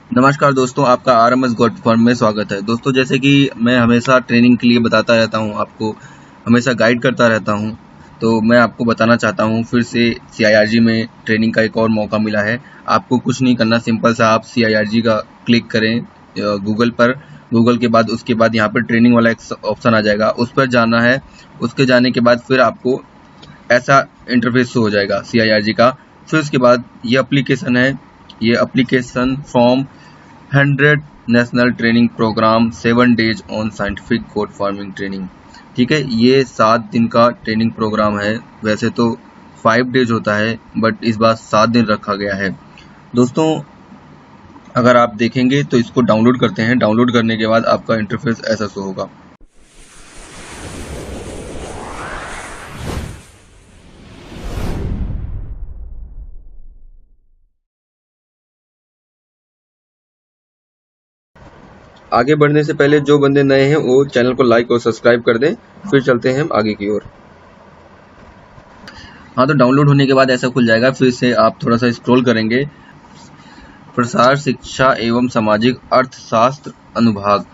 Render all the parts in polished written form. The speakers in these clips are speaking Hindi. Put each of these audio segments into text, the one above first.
नमस्कार दोस्तों, आपका आरएमएस गोल्ड फॉर्म में स्वागत है। दोस्तों, जैसे कि मैं हमेशा ट्रेनिंग के लिए बताता रहता हूं, आपको हमेशा गाइड करता रहता हूं, तो मैं आपको बताना चाहता हूं फिर से सीआईआरजी में ट्रेनिंग का एक और मौका मिला है। आपको कुछ नहीं करना, सिंपल सा आप सीआईआरजी का क्लिक करें गूगल पर। गूगल के बाद उसके बाद यहाँ पर ट्रेनिंग वाला एक ऑप्शन आ जाएगा, उस पर जाना है। उसके जाने के बाद फिर आपको ऐसा इंटरफेस हो जाएगा सीआईआरजी का। फिर उसके बाद ये एप्लीकेशन है, ये application form 100 national training program 7 days on scientific goat farming training. ठीक है, ये 7 दिन का ट्रेनिंग प्रोग्राम है। वैसे तो 5 डेज होता है, बट इस बार 7 दिन रखा गया है। दोस्तों, अगर आप देखेंगे तो इसको डाउनलोड करते हैं। डाउनलोड करने के बाद आपका इंटरफेस ऐसा शो होगा। आगे बढ़ने से पहले जो बंदे नए हैं वो चैनल को लाइक और सब्सक्राइब कर दें। फिर चलते हैं हम आगे की ओर। हाँ, तो डाउनलोड होने के बाद ऐसा खुल जाएगा। फिर से आप थोड़ा सा स्क्रॉल करेंगे, प्रसार शिक्षा एवं सामाजिक अर्थशास्त्र अनुभाग,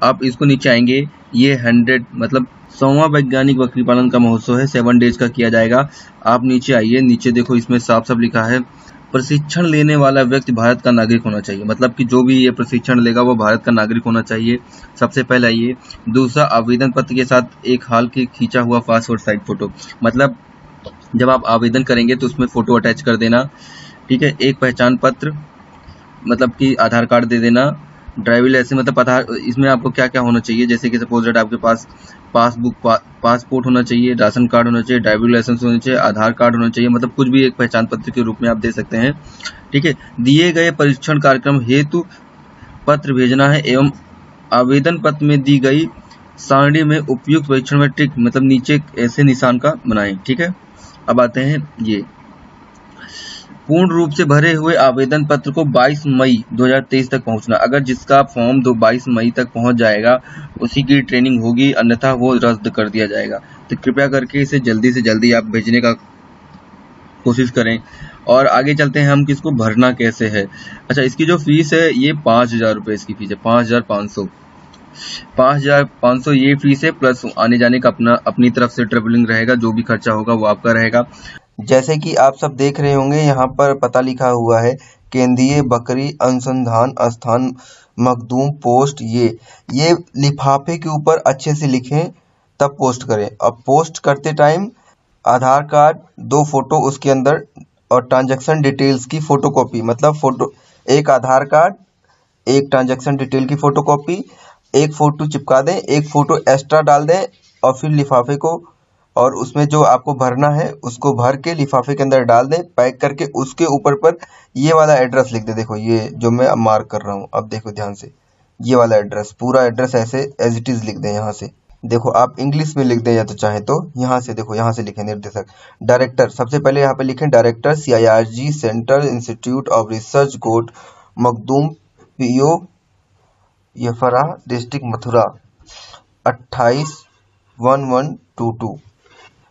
आप इसको नीचे आएंगे। ये 100 मतलब 100वां वैज्ञानिक बकरी पालन का महोत्सव है, 7 डेज का किया जाएगा। आप नीचे आइए, नीचे देखो इसमें साफ साफ लिखा है प्रशिक्षण लेने वाला व्यक्ति भारत का नागरिक होना चाहिए। मतलब कि जो भी ये प्रशिक्षण लेगा वो भारत का नागरिक होना चाहिए, सबसे पहला ये। दूसरा, आवेदन पत्र के साथ एक हाल की खींचा हुआ पासपोर्ट साइज फोटो। मतलब जब आप आवेदन करेंगे तो उसमें फोटो अटैच कर देना। ठीक है, एक पहचान पत्र, मतलब कि आधार कार्ड दे देना। ड्राइविंग लाइसेंस, मतलब आधार, इसमें आपको क्या क्या होना चाहिए, जैसे कि सपोज दैट आपके पास पासपोर्ट होना चाहिए, राशन कार्ड होना चाहिए, ड्राइविंग लाइसेंस होना चाहिए, आधार कार्ड होना चाहिए। मतलब कुछ भी एक पहचान पत्र के रूप में आप दे सकते हैं। ठीक है, दिए गए परीक्षण कार्यक्रम हेतु पत्र भेजना है एवं आवेदन पत्र में दी गई सारणी में उपयुक्त परीक्षण में टिक, मतलब नीचे ऐसे निशान का बनाएं। ठीक है, अब आते हैं ये पूर्ण रूप से भरे हुए आवेदन पत्र को 22 मई 2023 तक पहुंचना। अगर जिसका फॉर्म 22 मई तक पहुंच जाएगा उसी की ट्रेनिंग होगी, अन्यथा वो रद्द कर दिया जाएगा। तो कृपया करके इसे जल्दी से जल्दी आप भेजने का कोशिश करें। और आगे चलते हैं हम, किसको भरना कैसे है। अच्छा, इसकी जो फीस है ये 5,000 रुपये इसकी फीस है, 5,500 ये फीस है, प्लस आने जाने का अपनी तरफ से ट्रेवलिंग रहेगा, जो भी खर्चा होगा वो आपका रहेगा। जैसे कि आप सब देख रहे होंगे, यहाँ पर पता लिखा हुआ है केंद्रीय बकरी अनुसंधान स्थान मखदूम पोस्ट। ये लिफाफे के ऊपर अच्छे से लिखें तब पोस्ट करें। अब पोस्ट करते टाइम आधार कार्ड, 2 फोटो उसके अंदर और ट्रांजैक्शन डिटेल्स की फोटोकॉपी, मतलब फोटो, एक आधार कार्ड, एक ट्रांजैक्शन डिटेल की फोटोकॉपी, एक फोटो चिपका दें, एक फोटो एक्स्ट्रा डाल दें और फिर लिफाफे को, और उसमें जो आपको भरना है उसको भर के लिफाफे के अंदर डाल दें पैक करके। उसके ऊपर पर ये वाला एड्रेस लिख दें। देखो ये जो मैं अब मार्क कर रहा हूँ, अब देखो ध्यान से, ये वाला एड्रेस, पूरा एड्रेस ऐसे एज इट इज लिख दें। यहाँ से देखो, आप इंग्लिश में लिख दें या तो चाहे तो यहाँ से देखो, यहाँ से लिखें निर्देशक डायरेक्टर। सबसे पहले यहाँ पे लिखें director CIRG central institute of research goat Makhdoom, PO Farah, district Mathura 281122।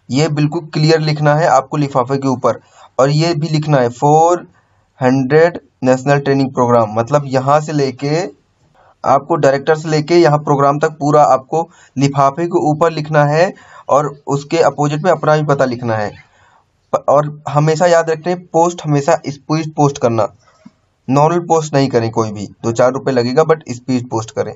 ये बिल्कुल क्लियर लिखना है आपको लिफाफे के ऊपर। और ये भी लिखना है 400 नेशनल ट्रेनिंग प्रोग्राम, मतलब यहाँ से लेके आपको डायरेक्टर से लेके यहाँ प्रोग्राम तक पूरा आपको लिफाफे के ऊपर लिखना है, और उसके अपोजिट में अपना भी पता लिखना है। और हमेशा याद रखें, पोस्ट हमेशा स्पीड पोस्ट करना, नॉर्मल पोस्ट नहीं करें। कोई भी 2-4 रुपये लगेगा, बट स्पीड पोस्ट करें।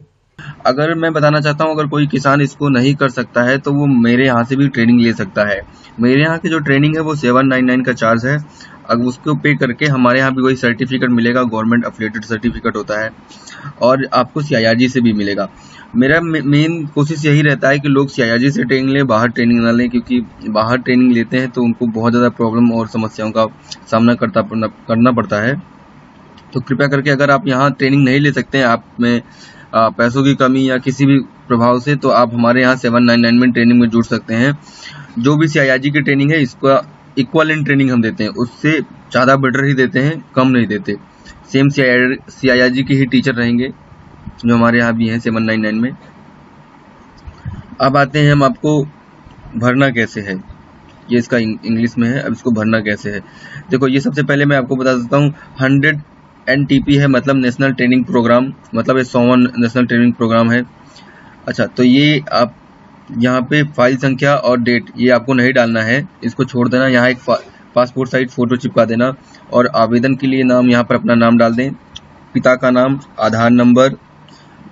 अगर मैं बताना चाहता हूँ, अगर कोई किसान इसको नहीं कर सकता है तो वो मेरे यहाँ से भी ट्रेनिंग ले सकता है। मेरे यहाँ की जो ट्रेनिंग है वो 799 का चार्ज है। अगर उसको पे करके हमारे यहाँ भी वही सर्टिफिकेट मिलेगा, गवर्नमेंट अफिलिएटेड सर्टिफिकेट होता है, और आपको सीआईआरजी से भी मिलेगा। मेरा मेन कोशिश यही रहता है कि लोग सीआईआरजी से ट्रेनिंग लें, बाहर ट्रेनिंग ना लें, क्योंकि बाहर ट्रेनिंग लेते हैं तो उनको बहुत ज़्यादा प्रॉब्लम और समस्याओं का सामना करना पड़ता है। तो कृपया करके अगर आप यहाँ ट्रेनिंग नहीं ले सकते हैं, आप में पैसों की कमी या किसी भी प्रभाव से, तो आप हमारे यहाँ 799 में ट्रेनिंग में जुड़ सकते हैं। जो भी सीआईआरजी की ट्रेनिंग है इसका इक्वलेंट ट्रेनिंग हम देते हैं, उससे ज़्यादा बेटर ही देते हैं, कम नहीं देते। सेम सीआईआरजी के ही टीचर रहेंगे जो हमारे यहाँ भी हैं 799 में। अब आते हैं हम, आपको भरना कैसे है। ये इसका इंग्लिश में है, अब इसको भरना कैसे है। देखो, ये सबसे पहले मैं आपको बता देता हूँ, 100 NTP है मतलब नेशनल ट्रेनिंग प्रोग्राम, मतलब ये 100वां नेशनल ट्रेनिंग प्रोग्राम है। अच्छा, तो ये आप यहाँ पे फाइल संख्या और डेट ये आपको नहीं डालना है, इसको छोड़ देना। यहाँ एक पासपोर्ट साइज फ़ोटो चिपका देना और आवेदन के लिए नाम यहाँ पर अपना नाम डाल दें, पिता का नाम, आधार नंबर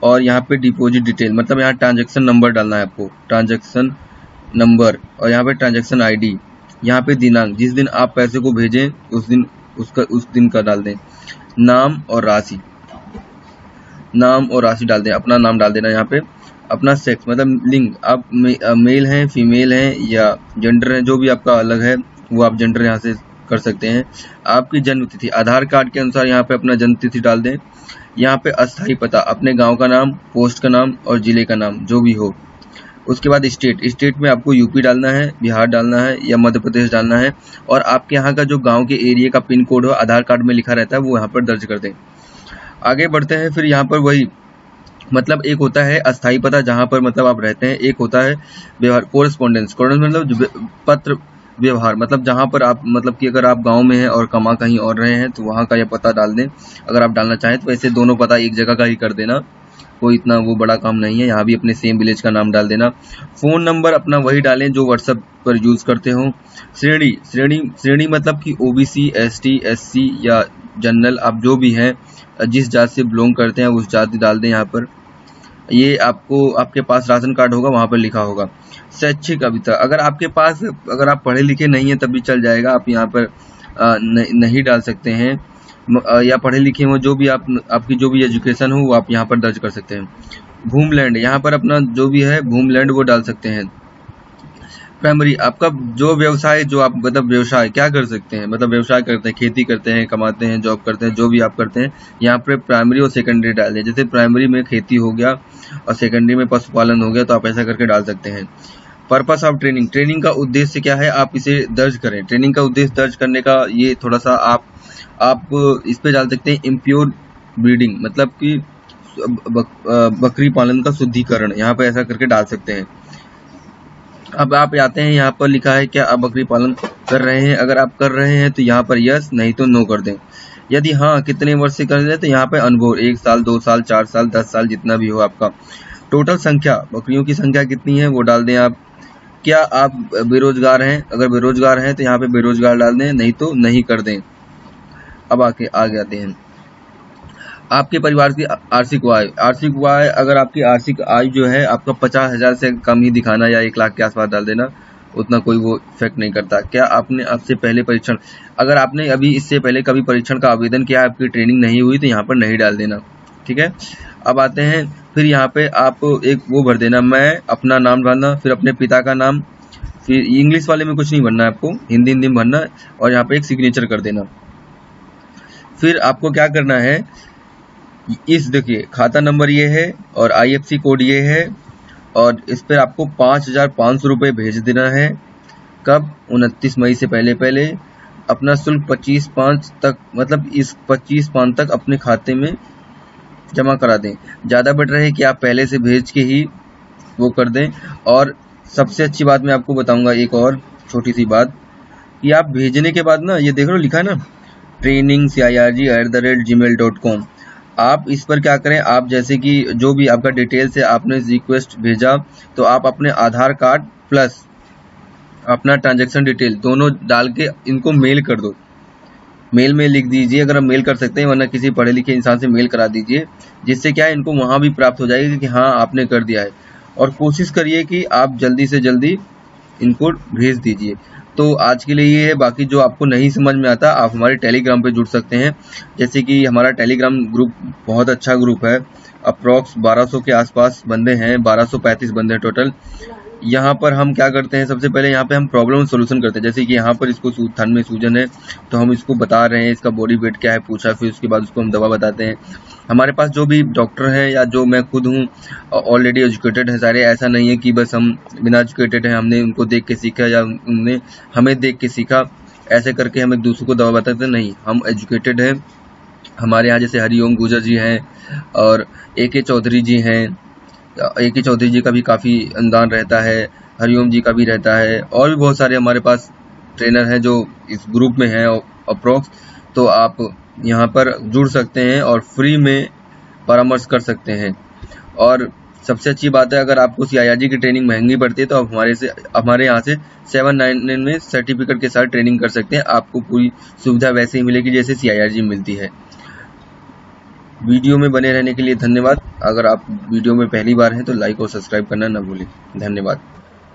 और यहाँ पे डिपॉजिट डिटेल, मतलब यहाँ ट्रांजैक्शन नंबर डालना है आपको, ट्रांजैक्शन नंबर, और यहाँ पे ट्रांजैक्शन ID, यहाँ पे दिनांक, जिस दिन आप पैसे को भेजें उस दिन का डाल दें, नाम और राशि डाल दें, अपना नाम डाल देना। यहाँ पे अपना सेक्स मतलब लिंग, आप मेल हैं, फीमेल हैं या जेंडर है, जो भी आपका अलग है वो आप जेंडर यहाँ से कर सकते हैं। आपकी जन्म तिथि आधार कार्ड के अनुसार यहाँ पे अपना जन्म तिथि डाल दें। यहाँ पे अस्थायी पता, अपने गांव का नाम, पोस्ट का नाम और जिले का नाम जो भी हो। उसके बाद स्टेट में आपको यूपी डालना है, बिहार डालना है या मध्य प्रदेश डालना है, और आपके यहाँ का जो गांव के एरिया का पिन कोड हो आधार कार्ड में लिखा रहता है वो यहाँ पर दर्ज कर दें। आगे बढ़ते हैं, फिर यहाँ पर वही मतलब एक होता है अस्थायी पता जहाँ पर मतलब आप रहते हैं, एक होता है व्यवहार कोरेस्पोंडेंस मतलब पत्र व्यवहार, मतलब जहाँ पर आप मतलब कि अगर आप गांव में हैं और कमा कहीं और रहे हैं तो वहाँ का यह पता डाल दें अगर आप डालना चाहें तो। वैसे दोनों पता एक जगह का ही कर देना, कोई इतना वो बड़ा काम नहीं है। यहाँ भी अपने सेम विलेज का नाम डाल देना। फ़ोन नंबर अपना वही डालें जो व्हाट्सएप पर यूज़ करते हो। श्रेणी मतलब कि OBC, ST, SC या जनरल, आप जो भी हैं जिस जात से बिलोंग करते हैं उस जाति डाल दें यहाँ पर। ये आपको आपके पास राशन कार्ड होगा वहाँ पर लिखा होगा। शैक्षिक अभिता, अगर आपके पास अगर आप पढ़े लिखे नहीं हैं तब भी चल जाएगा, आप यहाँ पर नहीं डाल सकते हैं, या पढ़े लिखे हो, जो भी आपकी जो भी एजुकेशन हो वो आप यहाँ पर दर्ज कर सकते हैं। भूमलैंड, यहाँ पर अपना जो भी है भूमलैंड वो डाल सकते हैं। प्राइमरी, आपका जो व्यवसाय, जो आप मतलब व्यवसाय क्या कर सकते हैं, मतलब व्यवसाय करते हैं, खेती करते हैं, कमाते हैं, जॉब करते हैं, जो भी आप करते हैं यहाँ पर प्राइमरी और सेकेंडरी डाल दें। जैसे प्राइमरी में खेती हो गया और सेकेंडरी में पशुपालन हो गया, तो आप ऐसा करके डाल सकते हैं। पर्पस ऑफ ट्रेनिंग का उद्देश्य क्या है आप इसे दर्ज करें। ट्रेनिंग का उद्देश्य दर्ज करने का ये थोड़ा सा आप इस पे डाल सकते हैं इम्प्योर ब्रीडिंग, मतलब कि बकरी पालन का शुद्धिकरण, यहाँ पे ऐसा करके डाल सकते हैं। अब आप आते हैं, यहाँ पर लिखा है क्या आप बकरी पालन कर रहे हैं, अगर आप कर रहे हैं तो यहाँ पर यस, नहीं तो नो कर दें। यदि हाँ कितने वर्ष से कर रहे हैं तो यहाँ पे अनुभव 1 साल, 2 साल, 4 साल, 10 साल, जितना भी हो आपका। टोटल संख्या, बकरियों की संख्या कितनी है वो डाल दें आप। क्या आप बेरोजगार हैं, अगर बेरोजगार हैं तो यहाँ पे बेरोजगार डाल दें, नहीं तो नहीं कर दें। अब आगे आते हैं, आपके परिवार की आर्थिक आय, अगर आपकी आर्थिक आय जो है आपका 50,000 से कम ही दिखाना या 1 लाख के आसपास डाल देना, उतना कोई वो इफेक्ट नहीं करता। क्या आपने आपसे पहले परीक्षण, अगर आपने अभी इससे पहले कभी परीक्षण का आवेदन किया, आपकी ट्रेनिंग नहीं हुई तो यहाँ पर नहीं डाल देना, ठीक है। अब आते हैं, फिर यहाँ पे आप एक वो भर देना, मैं अपना नाम डालना, फिर अपने पिता का नाम, फिर इंग्लिश वाले में कुछ नहीं भरना है आपको, हिंदी में भरना, और यहाँ पे एक सिग्नेचर कर देना। फिर आपको क्या करना है, इस देखिए खाता नंबर ये है और IFSC कोड ये है, और इस पर आपको 5,500 रुपये भेज देना है। कब? 29 मई से पहले अपना शुल्क 25/5 तक, मतलब इस 25/5 तक अपने खाते में जमा करा दें। ज़्यादा बेटर है कि आप पहले से भेज के ही वो कर दें। और सबसे अच्छी बात मैं आपको बताऊंगा, एक और छोटी सी बात, कि आप भेजने के बाद ना, ये देख लो लिखा है ना training@gmail.com, आप इस पर क्या करें, आप जैसे कि जो भी आपका डिटेल्स है, आपने रिक्वेस्ट भेजा तो आप अपने आधार कार्ड प्लस अपना ट्रांजैक्शन डिटेल दोनों डाल के इनको मेल कर दो। मेल में लिख दीजिए अगर हम मेल कर सकते हैं, वरना किसी पढ़े लिखे इंसान से मेल करा दीजिए, जिससे क्या है इनको वहाँ भी प्राप्त हो जाएगी कि हाँ आपने कर दिया है। और कोशिश करिए कि आप जल्दी से जल्दी इनको भेज दीजिए। तो आज के लिए ये है, बाकी जो आपको नहीं समझ में आता आप हमारे टेलीग्राम पे जुड़ सकते हैं। जैसे कि हमारा टेलीग्राम ग्रुप बहुत अच्छा ग्रुप है, अप्रॉक्स 1200 के आसपास बंदे हैं, 1235 बंदे हैं टोटल। यहाँ पर हम क्या करते हैं, सबसे पहले यहाँ पे हम प्रॉब्लम सोल्यूशन करते हैं। जैसे कि यहाँ पर इसको थन में सूजन है तो हम इसको बता रहे हैं, इसका बॉडी वेट क्या है पूछा, फिर उसके बाद उसको हम दवा बताते हैं। हमारे पास जो भी डॉक्टर हैं या जो मैं खुद हूँ ऑलरेडी एजुकेटेड है सारे, ऐसा नहीं है कि बस हम बिना एजुकेटेड हैं, हमने उनको देख के सीखा या उन्होंने हमें देख के सीखा, ऐसे करके हम एक दूसरे को दवा बताते नहीं, हम एजुकेटेड हैं। हमारे यहाँ जैसे हरिओम गुजर जी हैं और AK चौधरी जी हैं, AK चौधरी जी का भी काफ़ी अनुदान रहता है, हरिओम जी का भी रहता है, और भी बहुत सारे हमारे पास ट्रेनर हैं जो इस ग्रुप में हैं अप्रॉक्स। तो आप यहाँ पर जुड़ सकते हैं और फ्री में परामर्श कर सकते हैं। और सबसे अच्छी बात है, अगर आपको CIRG की ट्रेनिंग महंगी पड़ती है तो आप हमारे यहाँ से 799 में सर्टिफिकेट के साथ ट्रेनिंग कर सकते हैं। आपको पूरी सुविधा वैसे ही मिलेगी जैसे CIRG मिलती है। वीडियो में बने रहने के लिए धन्यवाद। अगर आप वीडियो में पहली बार हैं तो लाइक और सब्सक्राइब करना न भूलें। धन्यवाद।